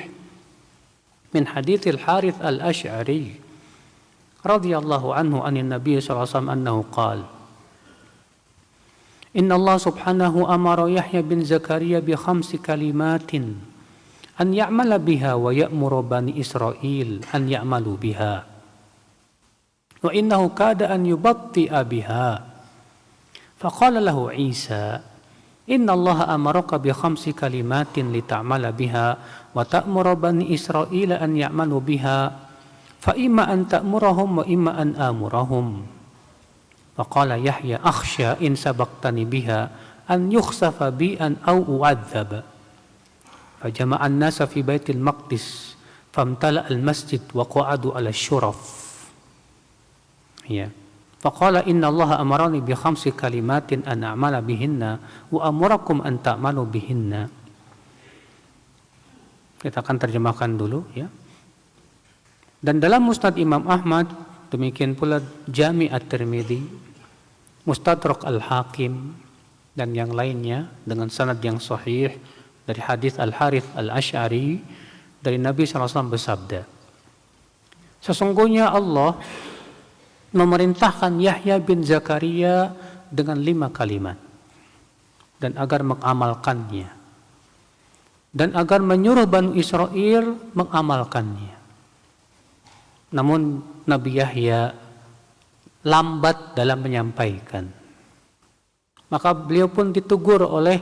min hadits al-Harith al-Asy'ari radhiyallahu anhu anin Nabi sallallahu alaihi wasallam annahu qala Inna Allah subhanahu amara Yahya bin Zakaria bi 5 kalimatin an ya'mala biha wa ya'muru bani Israil an ya'malu biha wa innahu kada an yubatti'a biha faqala lahu Isa Inna Allah amaraka bi khamsi kalimatin li ta'mala biha wa ta'muru bani Israila an ya'malu biha fa imma an ta'murahum wa imma an amurahum. Faqala Yahya akhsha in sabaqtani biha an yukhsafa bi an aw u'adzaba. Fajama'a an-nasa fi baitil maqdis famtala al-masjid wa qa'adu ala syuraf. Ya. Faqala inna Allah amarani bi khamsi kalimatin an a'mala bihinna wa amurakum an ta'malu bihinna. Kita akan terjemahkan dulu ya. Dan dalam Musnad Imam Ahmad, demikian pula Jami' at-Tirmidzi, Mustadrak al-Hakim dan yang lainnya dengan sanad yang sahih dari hadis Al-Harits Al-Asy'ari dari Nabi SAW bersabda, sesungguhnya Allah memerintahkan Yahya bin Zakaria dengan 5 kalimat dan agar mengamalkannya dan agar menyuruh Bani Israel mengamalkannya. Namun Nabi Yahya lambat dalam menyampaikan. Maka beliau pun ditegur oleh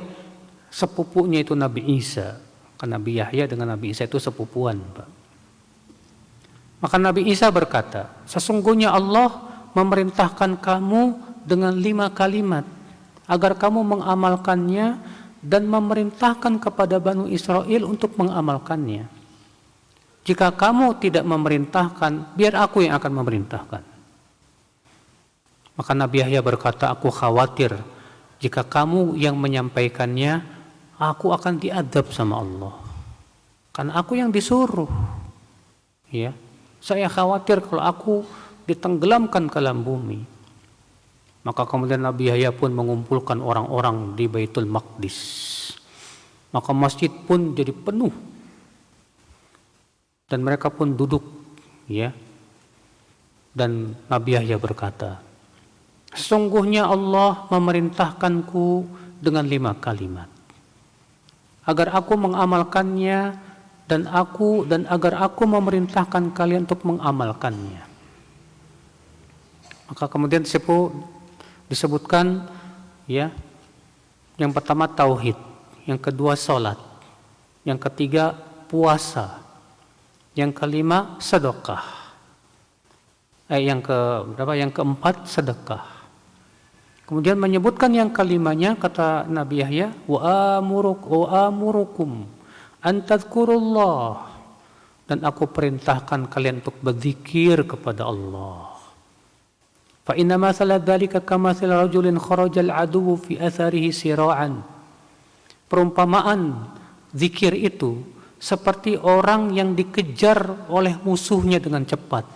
sepupunya itu Nabi Isa. Karena Nabi Yahya dengan Nabi Isa itu sepupuan, Pak. Maka Nabi Isa berkata, sesungguhnya Allah memerintahkan kamu dengan 5 kalimat agar kamu mengamalkannya dan memerintahkan kepada Bani Israel untuk mengamalkannya. Jika kamu tidak memerintahkan, biar aku yang akan memerintahkan. Maka Nabi Yahya berkata, aku khawatir jika kamu yang menyampaikannya, aku akan diadab sama Allah. Karena aku yang disuruh. Ya. Saya khawatir kalau aku ditenggelamkan ke dalam bumi. Maka kemudian Nabi Yahya pun mengumpulkan orang-orang di Baitul Maqdis. Maka masjid pun jadi penuh. Dan mereka pun duduk, ya. Dan Nabi Yahya berkata, sesungguhnya Allah memerintahkanku dengan 5 kalimat agar aku mengamalkannya dan agar aku memerintahkan kalian untuk mengamalkannya. Maka kemudian disebutkan ya, yang pertama tauhid, yang kedua salat, yang ketiga puasa, yang kelima sedekah. Yang keempat sedekah. Kemudian menyebutkan yang kelimanya, kata Nabi Yahya, wa amurukum an tadhkurullah, dan aku perintahkan kalian untuk berzikir kepada Allah. Fa inna mathala dzalika kamathali rajulin kharajal aduwwu fi atharihi sira'an. Perumpamaan zikir itu seperti orang yang dikejar oleh musuhnya dengan cepat.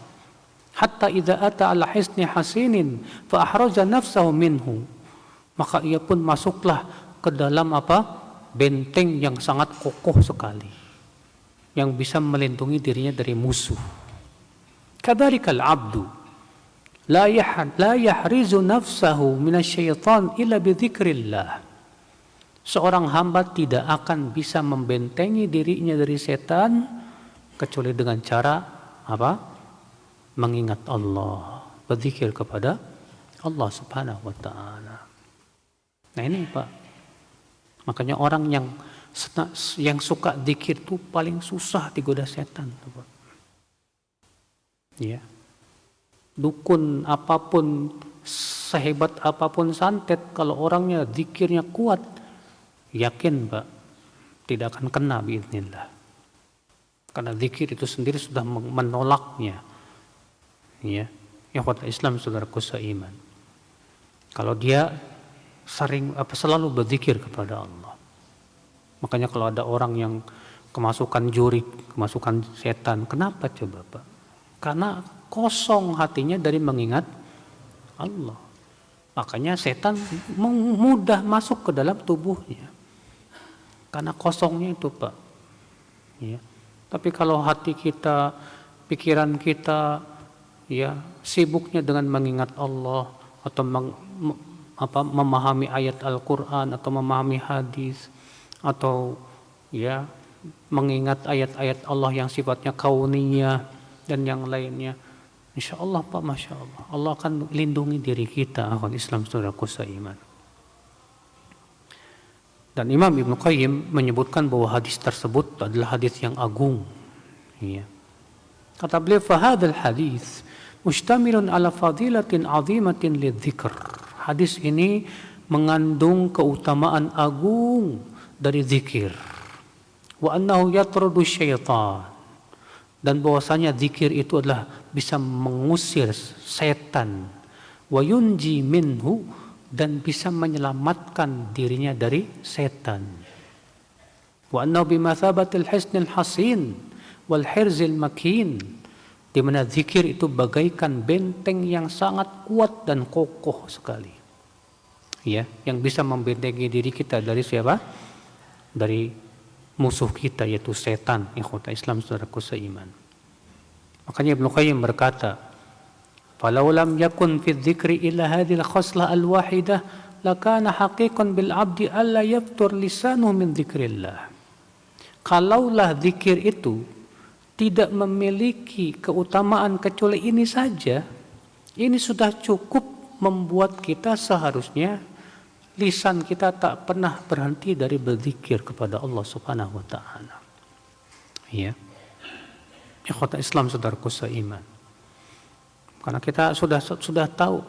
Hatta idza ata ala hisni hasinin fa ahraja nafsahu minhu. Maka ia pun masuklah ke dalam benteng yang sangat kokoh sekali, yang bisa melindungi dirinya dari musuh. Kadzalika al-'abdu la yahrizu nafsahu minasyaitan illa bidzikrillah. Seorang hamba tidak akan bisa membentengi dirinya dari setan kecuali dengan cara mengingat Allah, berzikir kepada Allah Subhanahu wa taala. Nah ini Pak, makanya orang yang suka zikir itu paling susah digoda setan, Pak. Ya. Dukun apapun, sehebat apapun santet, kalau orangnya zikirnya kuat, yakin Pak, tidak akan kena biiznillah. Karena zikir itu sendiri sudah menolaknya. Ya, ikhwatul Islam, saudaraku seiman. Kalau dia selalu berzikir kepada Allah. Makanya kalau ada orang yang kemasukan juri, kemasukan setan, kenapa coba Pak? Karena kosong hatinya dari mengingat Allah. Makanya setan mudah masuk ke dalam tubuhnya. Karena kosongnya itu Pak. Ya. Tapi kalau hati kita, pikiran kita, ya, sibuknya dengan mengingat Allah atau memahami ayat Al-Quran atau memahami hadis atau ya mengingat ayat-ayat Allah yang sifatnya kauniyah dan yang lainnya, insya Allah Pak, masya Allah, Allah akan lindungi diri kita, akhwan Islam, saudaraku seiman. Dan Imam Ibnu Qayyim menyebutkan bahwa hadis tersebut adalah hadis yang agung. Ya. Kata beliau, "Fahadzal hadis mustamilun ala fadilatin 'azimatin lidzikr." Hadis ini mengandung keutamaan agung dari zikir. Wa annahu yatrudu syaitan. Dan bahwasanya zikir itu adalah bisa mengusir setan. Wa yunji minhu, dan bisa menyelamatkan dirinya dari setan. Wa annahu bimathabatil hisnil hasin wal hirzil makin, di mana zikir itu bagaikan benteng yang sangat kuat dan kokoh sekali. Ya, yang bisa membentengi diri kita dari siapa? Dari musuh kita, yaitu setan. Ikhwata Islam, saudaraku seiman. Makanya Ibnu Qayyim berkata, "Falau lam yakun fi dzikri illa hadhil khaslah al-wahidah, lakana haqiqan bil 'abdi alla yaftur lisanuhu min dzikrillah." Kalaulah zikir itu tidak memiliki keutamaan kecuali ini saja, ini sudah cukup membuat kita seharusnya lisan kita tak pernah berhenti dari berzikir kepada Allah Subhanahu wa taala. Ya. Ikhwata Islam, saudaraku seiman. Karena kita sudah tahu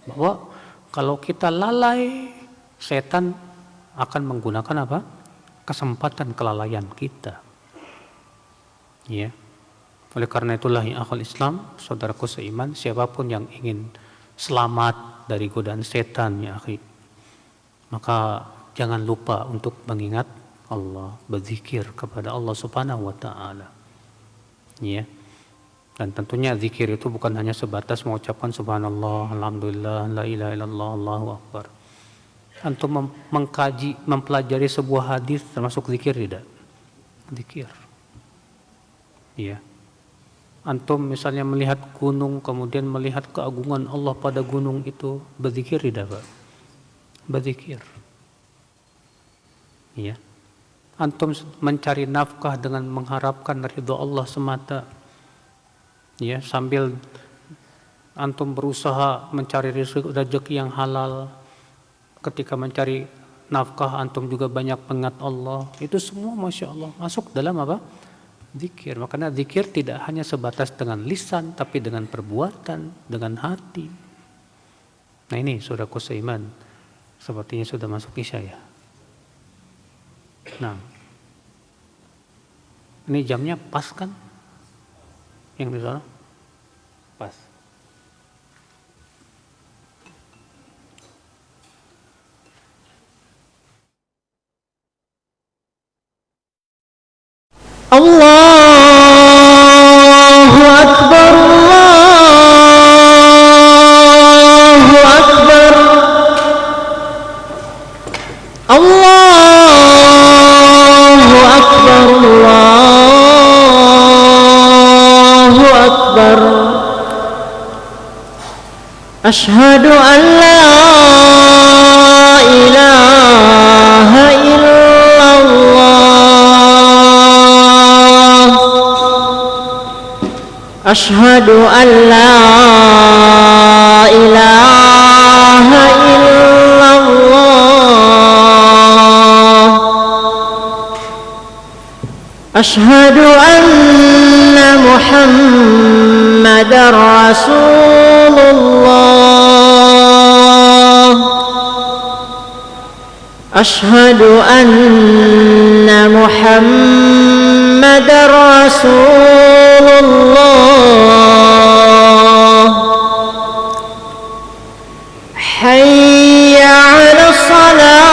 bahwa kalau kita lalai, setan akan menggunakan apa? Kesempatan kelalaian kita. Ya. Oleh karena itulah ya akhwal Islam, saudaraku seiman, siapapun yang ingin selamat dari godaan setan ya akhi, maka jangan lupa untuk mengingat Allah, berzikir kepada Allah Subhanahu wa taala. Ya. Dan tentunya zikir itu bukan hanya sebatas mengucapkan subhanallah, alhamdulillah, la ilaha illallah, Allahu akbar. Antum mengkaji, mempelajari sebuah hadis termasuk zikir tidak? Zikir. Ya. Antum misalnya melihat gunung, kemudian melihat keagungan Allah pada gunung itu, berzikir tidak, Pak? Berzikir. Ya. Antum mencari nafkah dengan mengharapkan ridha Allah semata. Ya, sambil antum berusaha mencari rezeki yang halal, ketika mencari nafkah antum juga banyak mengingat Allah. Itu semua masya Allah masuk dalam apa? Zikir. Makanya zikir tidak hanya sebatas dengan lisan, tapi dengan perbuatan, dengan hati. Nah ini saudaraku seiman, sepertinya sudah masuk isya ya. Nah, ini jamnya pas kan? Yang di sana? Pas. Allahu Akbar, Allahu Akbar, Allahu Akbar, Allahu Akbar. Asyhadu an la ilaha illallah. Asyhadu an la ilaha illallah. Asyhadu anna Muhammadar Rasulullah. Asyhadu anna Muhammadar Rasulullah. Hayya 'ala salah.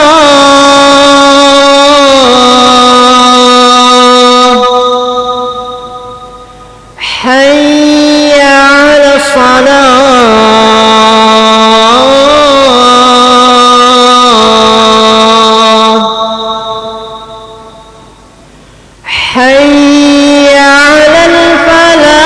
Hayya 'ala salah. Hayya 'alal falah.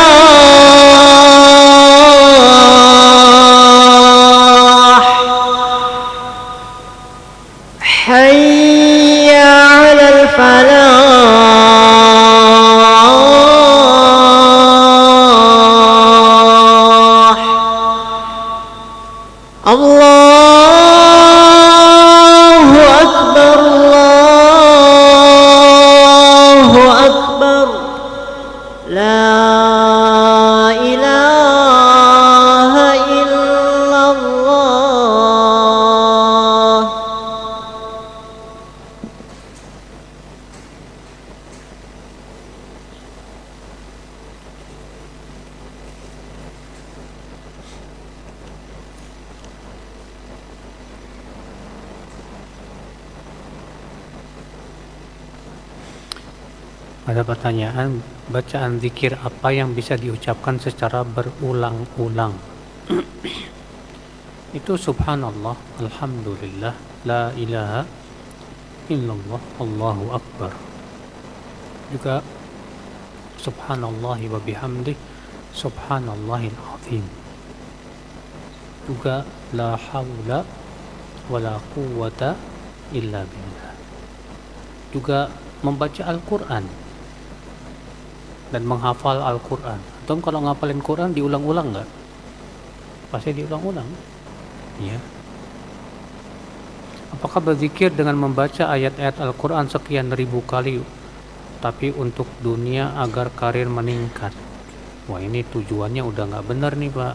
Hayya 'alal falah. Ada pertanyaan, bacaan zikir apa yang bisa diucapkan secara berulang-ulang? Itu subhanallah, alhamdulillah, la ilaha illallah, Allahu akbar. Juga subhanallahi wa bihamdih, subhanallahil azim. Juga la haula wala quwwata illa billah. Juga membaca Al-Quran dan menghafal Al-Quran. Atau kalau ngapalin Quran diulang-ulang nggak? Pasti diulang-ulang. Ya. Apakah berzikir dengan membaca ayat-ayat Al-Quran sekian ribu kali, tapi untuk dunia agar karir meningkat? Wah, ini tujuannya udah nggak benar nih, Pak.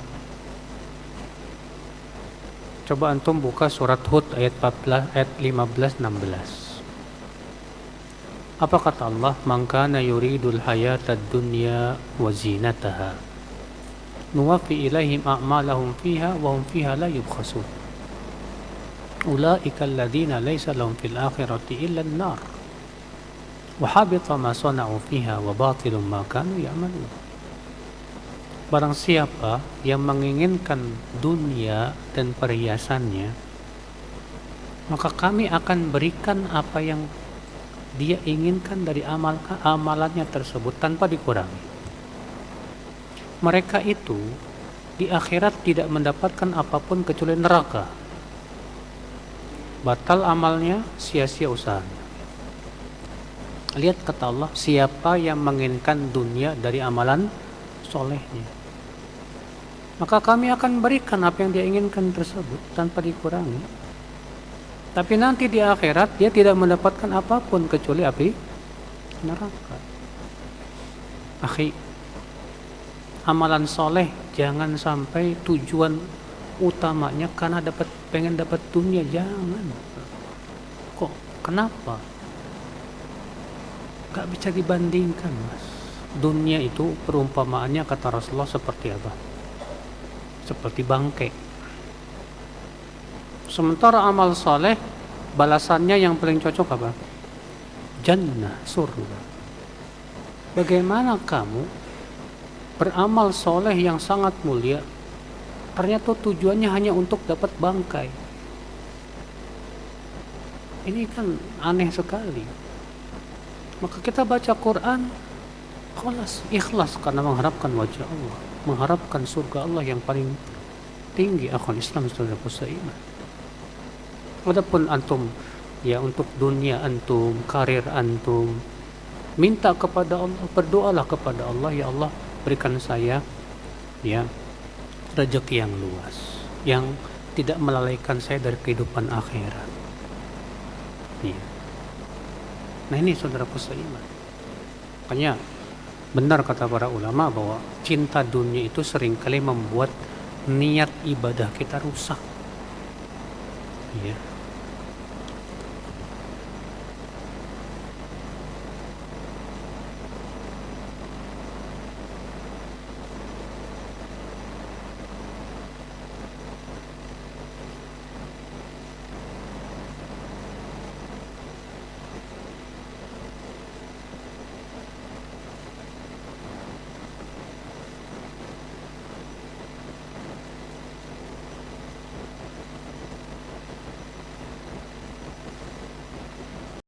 Coba antum buka surat Hud ayat 14, ayat 15-16. Apa kata Allah? Man kana yuridul hayatad dunya wa zinataha nuwaffi ilaihim a'malahum fiha wa hum fiha la yubkhasun. Ulaika alladhina laysa lahum fil akhirati illa an-nar wa habita ma sana'u fiha wa batilun ma kanu ya'malun. Barang siapa yang menginginkan dunia dan perhiasannya, maka kami akan berikan apa yang dia inginkan dari amalannya tersebut tanpa dikurangi. Mereka itu di akhirat tidak mendapatkan apapun kecuali neraka. Batal amalnya, sia-sia usahanya. Lihat kata Allah, siapa yang menginginkan dunia dari amalan solehnya, maka kami akan berikan apa yang dia inginkan tersebut tanpa dikurangi. Tapi nanti di akhirat dia tidak mendapatkan apapun kecuali api neraka. Akhi, amalan soleh jangan sampai tujuan utamanya karena pengen dapat dunia, jangan. Kok? Kenapa? Gak bisa dibandingkan, Mas. Dunia itu perumpamaannya kata Rasulullah seperti apa? Seperti bangkai. Sementara amal soleh balasannya yang paling cocok apa? Jannah, surga. Bagaimana kamu beramal soleh yang sangat mulia, ternyata tujuannya hanya untuk dapat bangkai? Ini kan aneh sekali. Maka kita baca Quran ikhlas karena mengharapkan wajah Allah, mengharapkan surga Allah yang paling tinggi. Akhwal Islam, saudara seiman. Adapun antum ya untuk dunia antum, karir antum, minta kepada Allah, berdoalah kepada Allah, ya Allah berikan saya ya rezeki yang luas, yang tidak melalaikan saya dari kehidupan akhirat. Ya. Nah ini saudaraku seiman. Makanya benar kata para ulama bahwa cinta dunia itu seringkali membuat niat ibadah kita rusak. Ya.